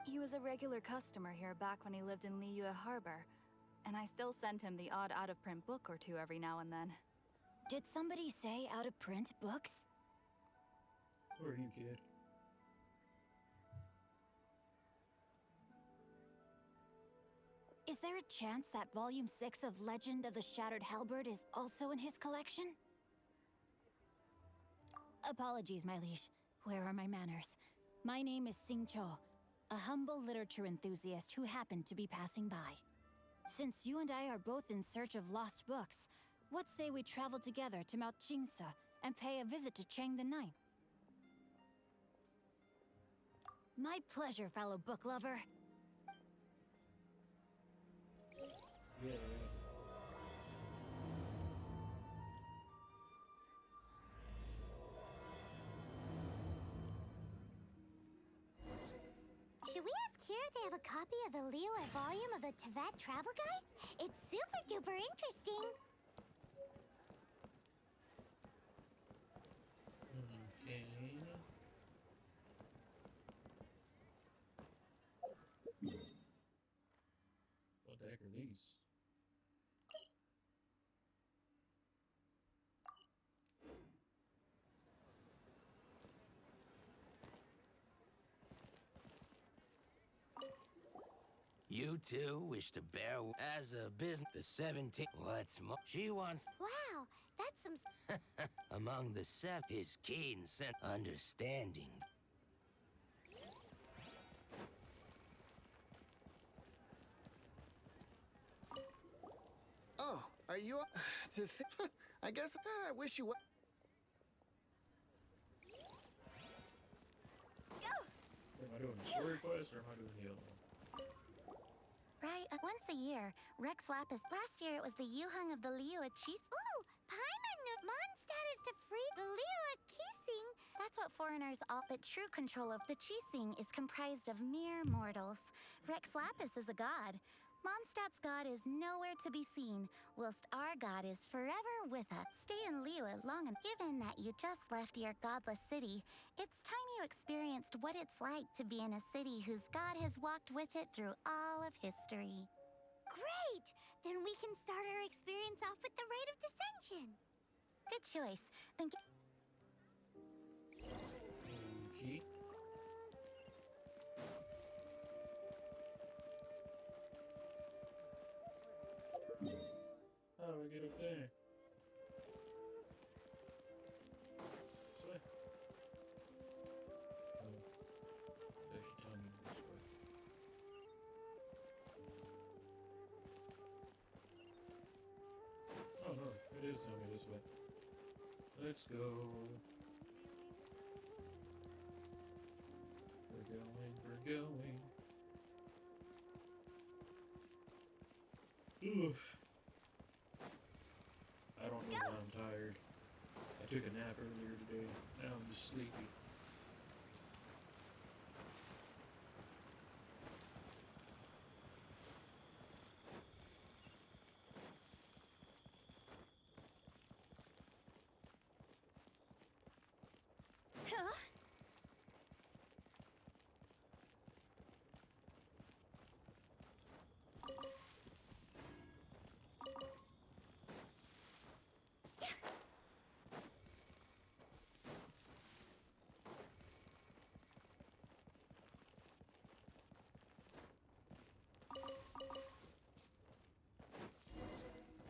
He was a regular customer here back when he lived in Liyue Harbor, and I still send him the odd out-of-print book or two every now and then.
Did somebody say out-of-print books?
Who are you, kid?
Is there a chance that Volume 6 of Legend of the Shattered Halberd is also in his collection? Apologies, my liege. Where are my manners? My name is Sing Cho, a humble literature enthusiast who happened to be passing by. Since you and I are both in search of lost books, what say we travel together to Mount Qingse and pay a visit to Chang the Ninth? My pleasure, fellow book lover.
Yeah.
Should we ask here if they have a copy of the Liyue volume of the Teyvat Travel Guide? It's super duper interesting.
Okay. What the heck are these?
You two wish to bear as a business. The 17. What's more, she wants
Wow, that's some...
among the 7 his keen sense understanding.
Oh, are you to I guess I wish you were.
Am I doing the story quest or am I doing the other one?
Right, once a year, Rex Lapis. Last year it was the Yuheng of the Liyue Qis. Ooh, Paimon! Mondstadt is to free the Liyue Qising. That's what foreigners all. But true control of the Qising is comprised of mere mortals. Rex Lapis is a god. Mondstadt's god is nowhere to be seen, whilst our god is forever with us. Stay in Liyue long and given that you just left your godless city, it's time you experienced what it's like to be in a city whose god has walked with it through all of history. Great! Then we can start our experience off with the Rite of Descension. Good choice. Then
Okay. How do I get up there? This way? Oh. They should tell me this way. Oh no, it is telling me this way. Let's go. We're going. Oof. I don't know why I'm tired. I took a nap earlier today. Now I'm just sleepy.
Huh?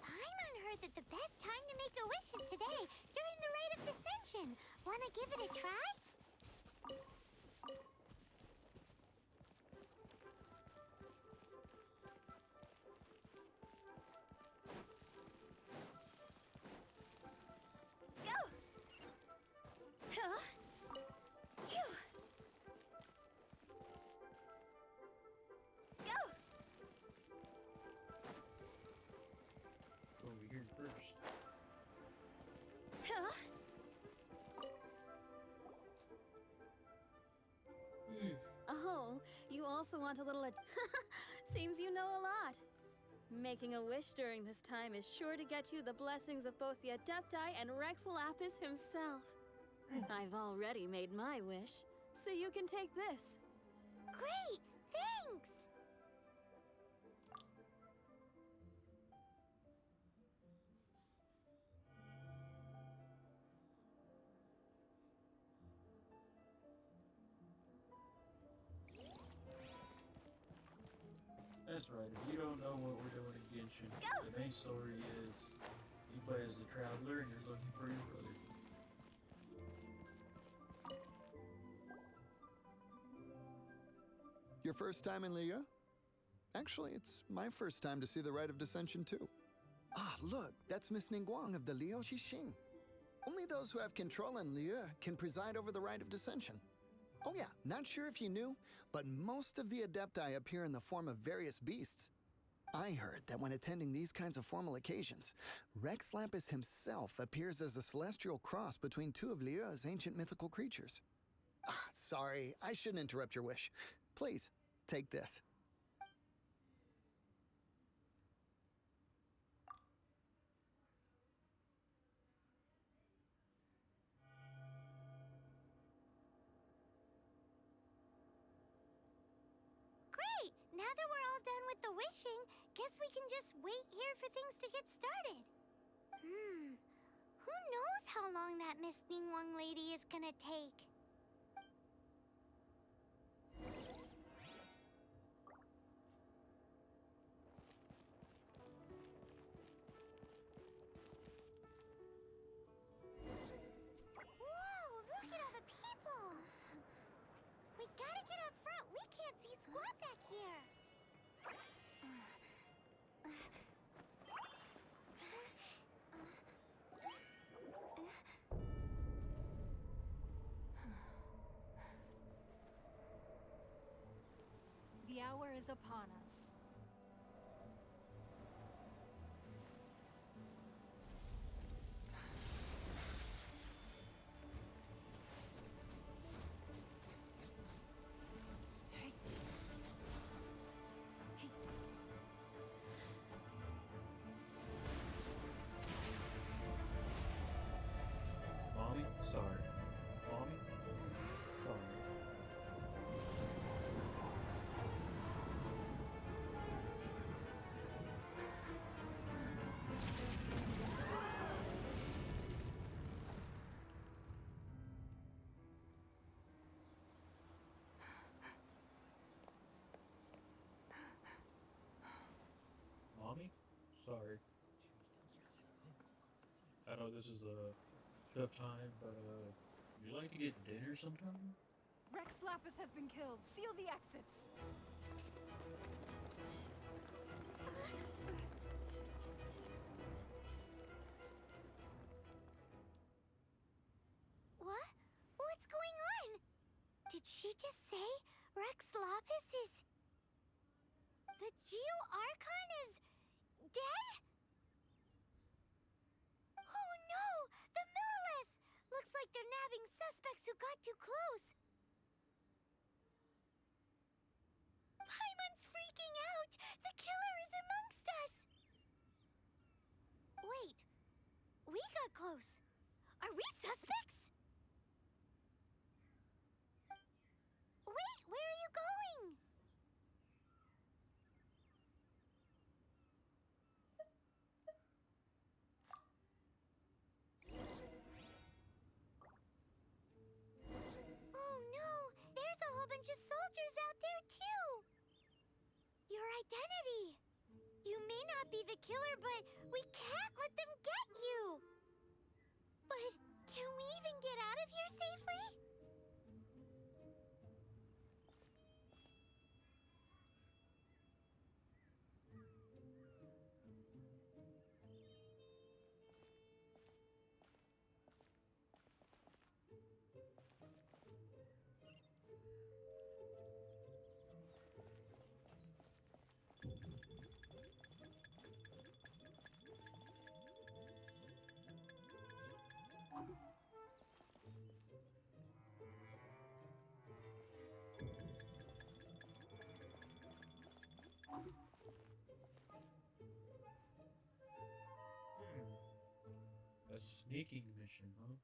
Paimon heard that the best time to make a wish is today, during the Rite of Dissension. Wanna give it a try?
Go! Huh? Phew! Go!
Over here first.
Huh?
Oh, you also want a little. Seems you know a lot. Making a wish during this time is sure to get you the blessings of both the Adepti and Rex Lapis himself. I've already made my wish, so you can take this.
Great! Thanks!
That's right. If you don't know what we're doing in Genshin, the main story is you play as the traveler and you're looking for your brother.
Your first time in Liyue? Actually, it's my first time to see the Rite of Dissension, too. Ah, look, that's Miss Ningguang of the Liu Xixing. Only those who have control in Liyue can preside over the Rite of Dissension. Oh yeah, not sure if you knew, but most of the Adepti appear in the form of various beasts. I heard that when attending these kinds of formal occasions, Rex Lapis himself appears as a celestial cross between two of Liyue's ancient mythical creatures. Ah, sorry, I shouldn't interrupt your wish. Please, take this.
Great! Now that we're all done with the wishing, guess we can just wait here for things to get started. Who knows how long that Miss Ningguang lady is gonna take? Whoa, look at all the people! We gotta get up front. We can't see squat back here.
The hour is upon us.
Mommy? Sorry. Mommy? Sorry. Mommy? Sorry. I know this is a tough time, but would you like to get dinner sometime?
Rex Lapis has been killed. Seal the exits.
What? What's going on? Did she just say Rex Lapis is... The Geo Archon is... dead? Oh no! The Millilith! Looks like they're nabbing suspects who got too close. Paimon's freaking out! The killer is amongst us! Wait. We got close. Are we suspects? not be the killer, but we can't let them get you! But can we even get out of here safely?
A sneaking mission, huh?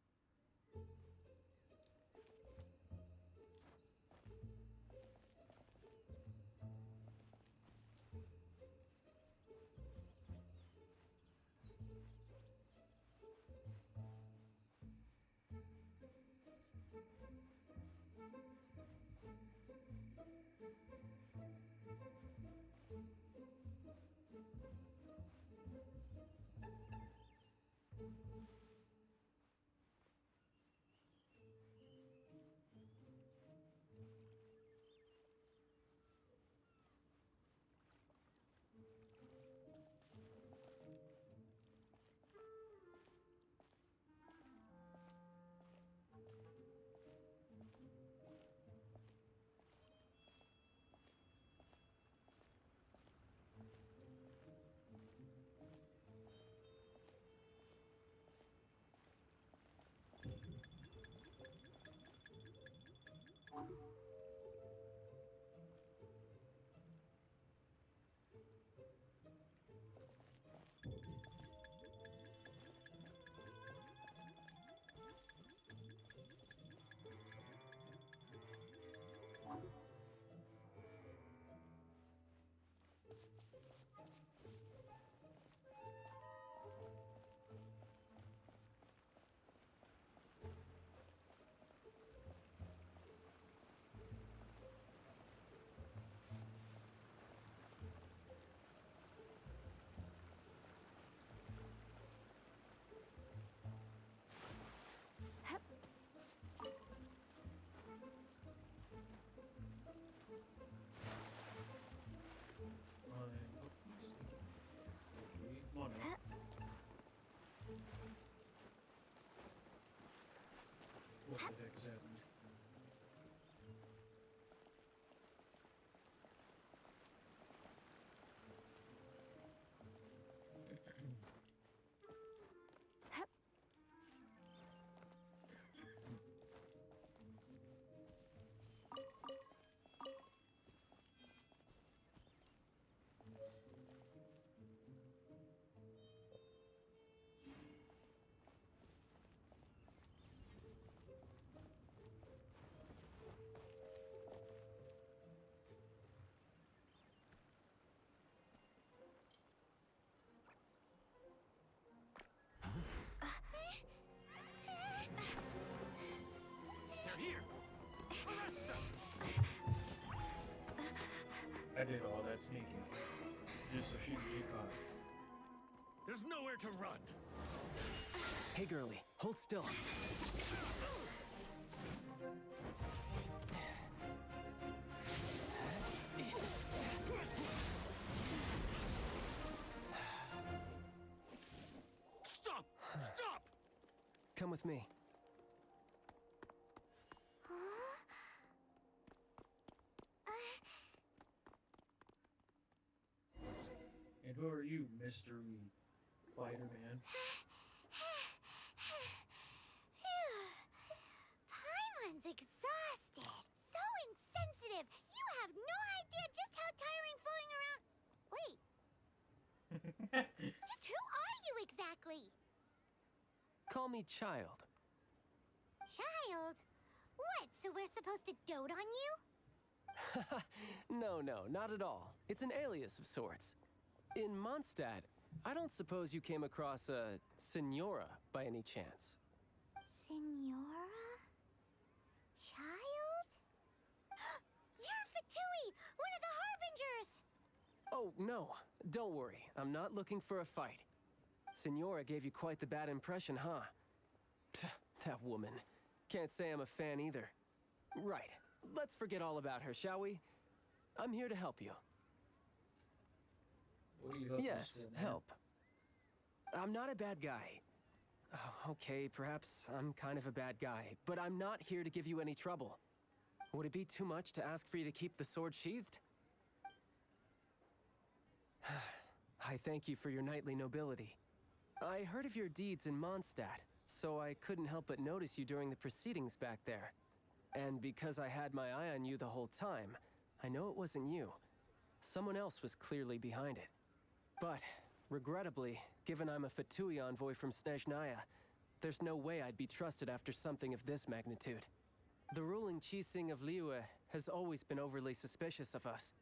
Okay, come on now. What the heck is happening?
They're here! Arrest them!
I did all that sneaking just so she could get caught.
There's nowhere to run!
Hey, girlie, hold still.
Stop! Stop!
Come with me.
And who are you, Mystery Spider-Man?
Paimon's exhausted. So insensitive. You have no idea just how tiring floating around. Wait, just who are you exactly?
Call me Child.
Child? What, so we're supposed to dote on you?
No, not at all. It's an alias of sorts. In Mondstadt, I don't suppose you came across a Senora by any chance.
Senora? Child? You're Fatui, one of the Harbingers!
Oh, no. Don't worry. I'm not looking for a fight. Senora gave you quite the bad impression, huh? Pfft, that woman. Can't say I'm a fan either. Right. Let's forget all about her, shall we? I'm here to help you.
What are you helping us
Yes,
for, man?
help. I'm not a bad guy. Oh, okay, perhaps I'm kind of a bad guy, but I'm not here to give you any trouble. Would it be too much to ask for you to keep the sword sheathed? I thank you for your knightly nobility. I heard of your deeds in Mondstadt, so I couldn't help but notice you during the proceedings back there. And because I had my eye on you the whole time, I know it wasn't you. Someone else was clearly behind it. But, regrettably, given I'm a Fatui envoy from Snezhnaya, there's no way I'd be trusted after something of this magnitude. The ruling Qixing of Liyue has always been overly suspicious of us.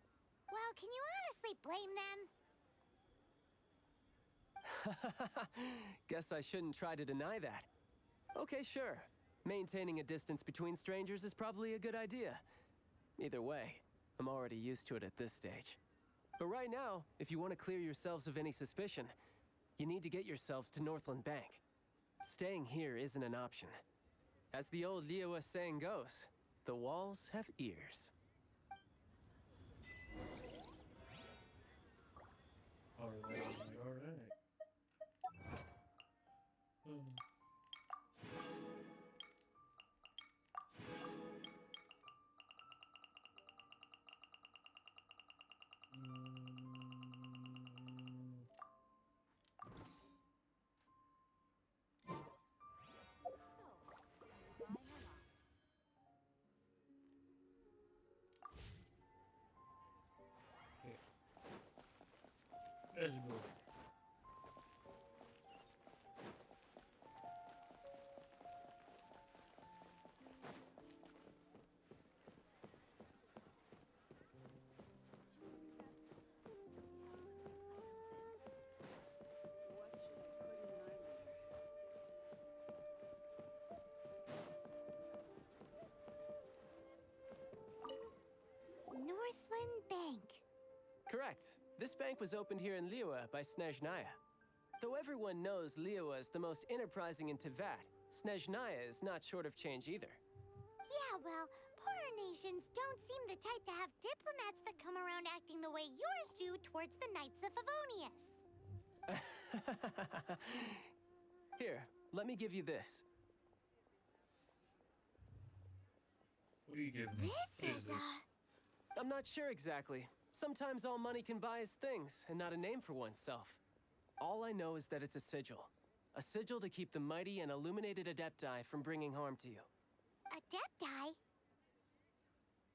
Well, can you honestly blame them?
Guess I shouldn't try to deny that. Okay, sure. Maintaining a distance between strangers is probably a good idea. Either way, I'm already used to it at this stage. But right now, if you want to clear yourselves of any suspicion, you need to get yourselves to Northland Bank. Staying here isn't an option. As the old Liyue saying goes, the walls have ears.
Alright. Okay. Let's go.
Northland Bank.
Correct. This bank was opened here in Liyue by Snezhnaya. Though everyone knows Liyue is the most enterprising in Teyvat, Snezhnaya is not short of change either.
Yeah, well, poorer nations don't seem the type to have diplomats that come around acting the way yours do towards the Knights of Favonius.
Here, let me give you this.
What are you giving me?
This is
I'm not sure exactly. Sometimes all money can buy is things, and not a name for oneself. All I know is that it's a sigil. A sigil to keep the mighty and illuminated Adepti from bringing harm to you.
Adepti?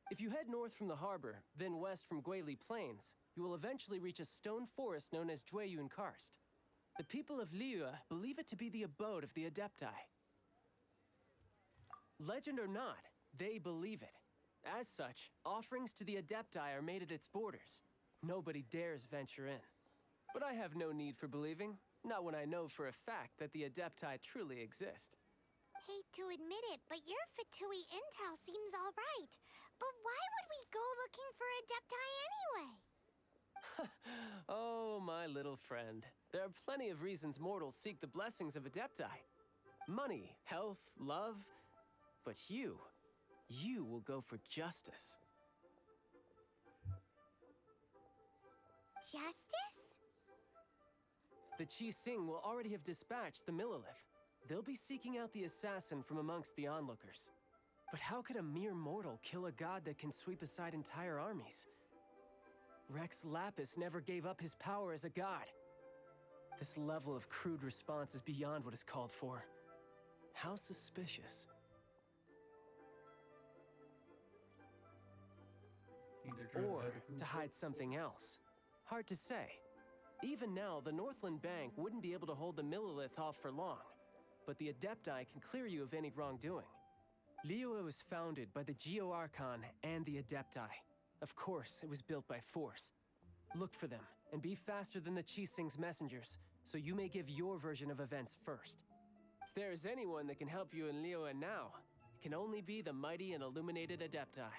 If you head north from the harbor, then west from Guili Plains, you will eventually reach a stone forest known as Jueyun Karst. The people of Liyue believe it to be the abode of the Adepti. Legend or not, they believe it. As such, offerings to the Adepti are made at its borders. Nobody dares venture in. But I have no need for believing, not when I know for a fact that the Adepti truly exist.
Hate to admit it, but your Fatui intel seems all right. But why would we go looking for Adepti anyway?
Oh, my little friend. There are plenty of reasons mortals seek the blessings of Adepti. Money, health, love. But you will go for justice.
Justice?
The Qixing will already have dispatched the Millilith. They'll be seeking out the assassin from amongst the onlookers. But how could a mere mortal kill a god that can sweep aside entire armies? Rex Lapis never gave up his power as a god. This level of crude response is beyond what is called for. How suspicious. Or to hide something else. Hard to say. Even now, the Northland Bank wouldn't be able to hold the Millilith off for long, but the Adepti can clear you of any wrongdoing. Liyue was founded by the Geo Archon and the Adepti. Of course, it was built by force. Look for them, and be faster than the Qixing's messengers, so you may give your version of events first. If there is anyone that can help you in Liyue now, it can only be the mighty and illuminated Adepti.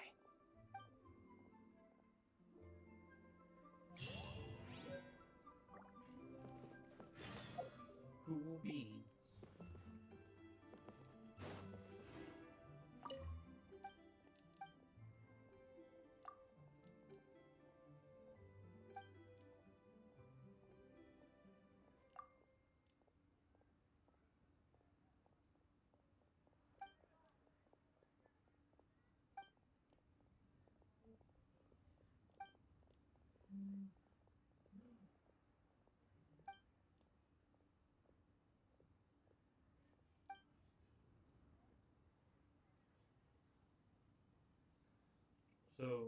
So,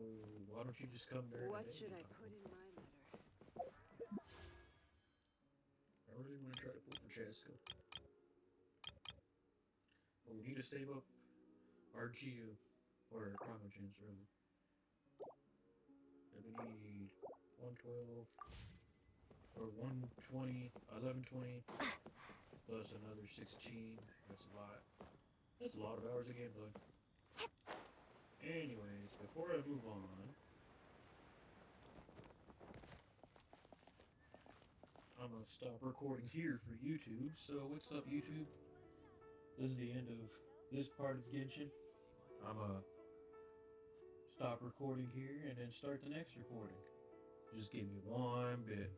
why don't you just come there?
What should I put in my letter?
I really want to try to pull for Cheska. But we need to save up our Geo, or Primogens, really. And we need 112, or 120, 1120, plus another 16. That's a lot. That's a lot of hours of gameplay. Anyways, before I move on, I'm gonna stop recording here for YouTube. So what's up, YouTube? This is the end of this part of Genshin. I'm gonna stop recording here and then start the next recording. Just give me one bit.